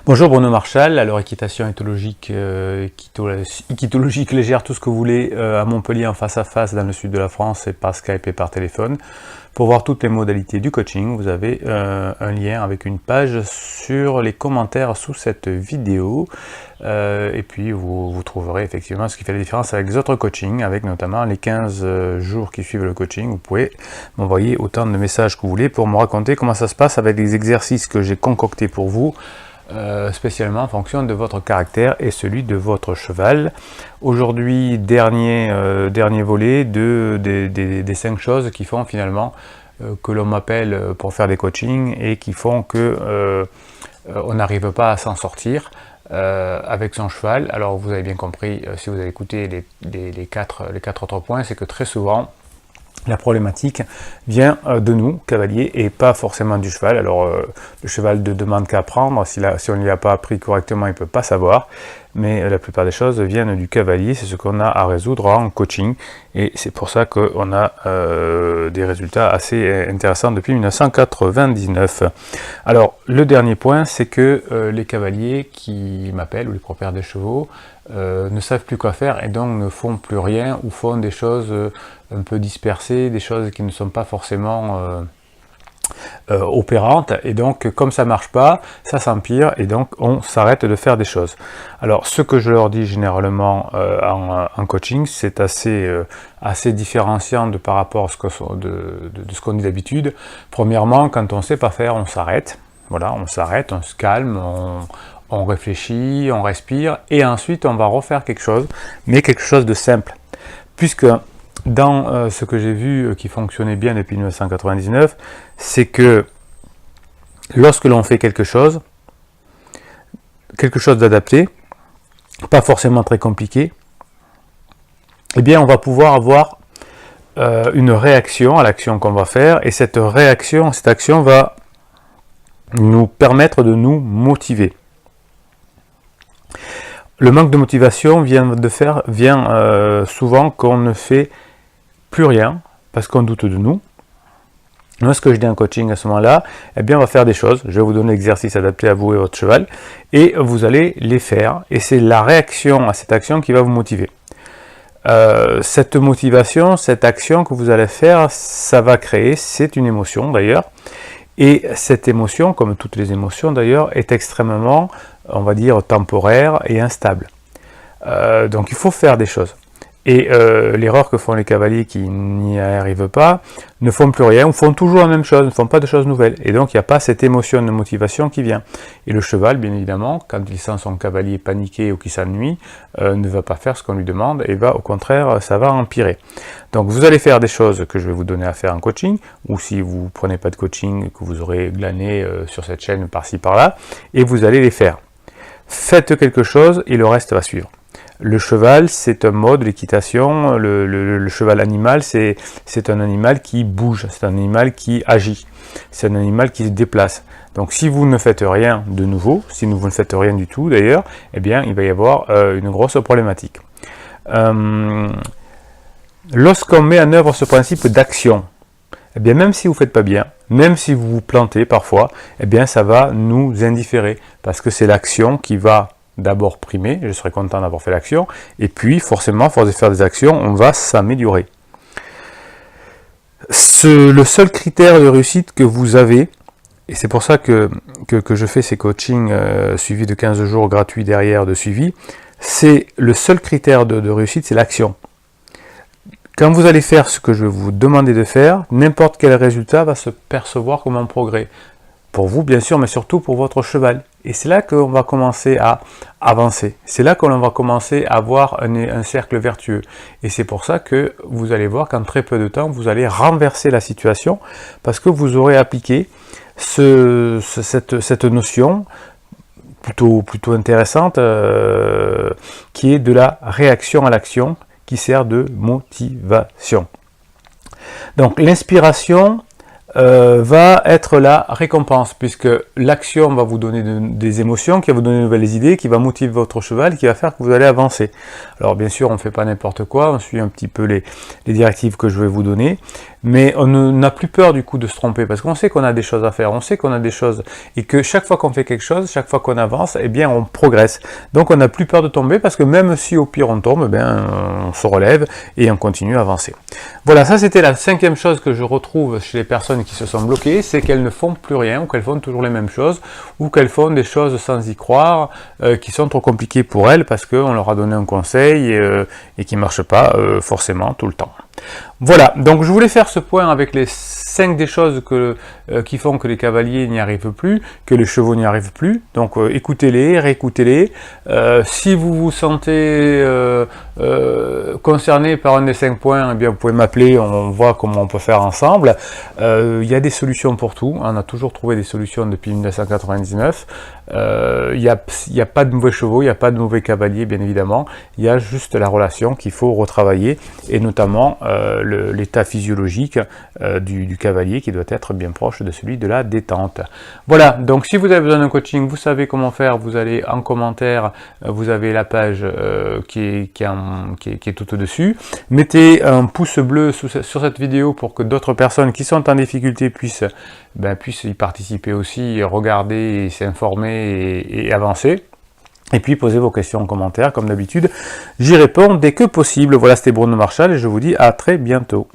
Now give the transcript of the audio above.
Bonjour Bruno Marchal, alors équitation éthologique, équitologique légère, tout ce que vous voulez, à Montpellier en face à face dans le sud de la France et par Skype et par téléphone. Pour voir toutes les modalités du coaching, vous avez un lien avec une page sur les commentaires sous cette vidéo. Et puis vous trouverez effectivement ce qui fait la différence avec les autres coachings, avec notamment les 15 jours qui suivent le coaching. Vous pouvez m'envoyer autant de messages que vous voulez pour me raconter comment ça se passe avec les exercices que j'ai concoctés pour vous. Spécialement en fonction de votre caractère et celui de votre cheval. Aujourd'hui, dernier volet des 5 choses qui font finalement que l'on m'appelle pour faire des coachings et qui font que on n'arrive pas à s'en sortir avec son cheval. Alors vous avez bien compris, si vous avez écouté les quatre autres points, c'est que très souvent la problématique vient de nous, cavaliers, et pas forcément du cheval. Alors, le cheval ne demande qu'à apprendre. Si on ne lui a pas appris correctement, il ne peut pas savoir. Mais la plupart des choses viennent du cavalier. C'est ce qu'on a à résoudre en coaching. Et c'est pour ça qu'on a des résultats assez intéressants depuis 1999. Alors, le dernier point, c'est que les cavaliers qui m'appellent, ou les propriétaires des chevaux, ne savent plus quoi faire et donc ne font plus rien ou font des choses un peu dispersées, des choses qui ne sont pas forcément opérantes, et donc comme ça marche pas, ça s'empire et donc on s'arrête de faire des choses. Alors ce que je leur dis généralement en coaching, c'est assez différenciant par rapport à de ce qu'on dit d'habitude. Premièrement, quand on sait pas faire, on s'arrête. Voilà, on s'arrête, on se calme, on réfléchit, on respire, et ensuite on va refaire quelque chose, mais quelque chose de simple. Puisque dans ce que j'ai vu qui fonctionnait bien depuis 1999, c'est que lorsque l'on fait quelque chose d'adapté, pas forcément très compliqué, eh bien on va pouvoir avoir une réaction à l'action qu'on va faire, et cette action va nous permettre de nous motiver. Le manque de motivation vient souvent qu'on ne fait plus rien parce qu'on doute de nous. Moi, ce que je dis en coaching à ce moment-là, eh bien, on va faire des choses. Je vais vous donner l'exercice adapté à vous et votre cheval, et vous allez les faire. Et c'est la réaction à cette action qui va vous motiver. Cette motivation, cette action que vous allez faire, ça va créer, c'est une émotion d'ailleurs. Et cette émotion, comme toutes les émotions d'ailleurs, est extrêmement, on va dire, temporaire et instable. Donc il faut faire des choses. Et l'erreur que font les cavaliers qui n'y arrivent pas, ne font plus rien, ou font toujours la même chose, ne font pas de choses nouvelles. Et donc il n'y a pas cette émotion de motivation qui vient. Et le cheval, bien évidemment, quand il sent son cavalier paniquer ou qui s'ennuie, ne va pas faire ce qu'on lui demande, et va au contraire, ça va empirer. Donc vous allez faire des choses que je vais vous donner à faire en coaching, ou si vous ne prenez pas de coaching, que vous aurez glané sur cette chaîne par-ci par-là, et vous allez les faire. Faites quelque chose et le reste va suivre. Le cheval, c'est un mode, l'équitation, le cheval animal, c'est un animal qui bouge, c'est un animal qui agit, c'est un animal qui se déplace. Donc si vous ne faites rien de nouveau, si vous ne faites rien du tout d'ailleurs, eh bien il va y avoir une grosse problématique. Lorsqu'on met en œuvre ce principe d'action, eh bien même si vous ne faites pas bien, même si vous vous plantez parfois, eh bien ça va nous indifférer, parce que c'est l'action qui va d'abord primer, je serai content d'avoir fait l'action, et puis forcément, à force de faire des actions, on va s'améliorer. Le seul critère de réussite que vous avez, et c'est pour ça que je fais ces coachings suivis de 15 jours gratuits derrière de suivi, c'est le seul critère de réussite, c'est l'action. Quand vous allez faire ce que je vais vous demander de faire, n'importe quel résultat va se percevoir comme un progrès. Pour vous, bien sûr, mais surtout pour votre cheval. Et c'est là qu'on va commencer à avancer. C'est là qu'on va commencer à avoir un cercle vertueux. Et c'est pour ça que vous allez voir qu'en très peu de temps, vous allez renverser la situation, parce que vous aurez appliqué cette notion plutôt intéressante, qui est de la réaction à l'action, qui sert de motivation. Donc l'inspiration, va être la récompense, puisque l'action va vous donner des émotions, qui va vous donner de nouvelles idées, qui va motiver votre cheval, qui va faire que vous allez avancer. Alors bien sûr, on ne fait pas n'importe quoi, on suit un petit peu les directives que je vais vous donner, mais on n'a plus peur du coup de se tromper, parce qu'on sait qu'on a des choses à faire, on sait qu'on a des choses, et que chaque fois qu'on fait quelque chose, chaque fois qu'on avance, eh bien on progresse. Donc on n'a plus peur de tomber, parce que même si au pire on tombe, eh bien, on se relève et on continue à avancer. Voilà, ça c'était la 5e chose que je retrouve chez les personnes qui se sont bloquées, c'est qu'elles ne font plus rien, ou qu'elles font toujours les mêmes choses, ou qu'elles font des choses sans y croire, qui sont trop compliquées pour elles, parce qu'on leur a donné un conseil et qui ne marche pas forcément tout le temps. Voilà, donc je voulais faire ce point avec les 5 des choses qui font que les cavaliers n'y arrivent plus, que les chevaux n'y arrivent plus. Donc écoutez-les, réécoutez-les. Si vous vous sentez concerné par un des 5 points, eh bien, vous pouvez m'appeler, on voit comment on peut faire ensemble. Il y a des solutions pour tout, on a toujours trouvé des solutions depuis 1999. Il n'y a pas de mauvais chevaux, il n'y a pas de mauvais cavaliers, bien évidemment. Il y a juste la relation qu'il faut retravailler, et notamment l'état physiologique du cavalier qui doit être bien proche de celui de la détente. Voilà, donc si vous avez besoin d'un coaching, vous savez comment faire, vous allez en commentaire, vous avez la page qui est tout au-dessus. Mettez un pouce bleu sur cette vidéo pour que d'autres personnes qui sont en difficulté puissent y participer aussi, regarder, s'informer et avancer. Et puis posez vos questions en commentaire, comme d'habitude. J'y réponds dès que possible. Voilà, c'était Bruno Marchal et je vous dis à très bientôt.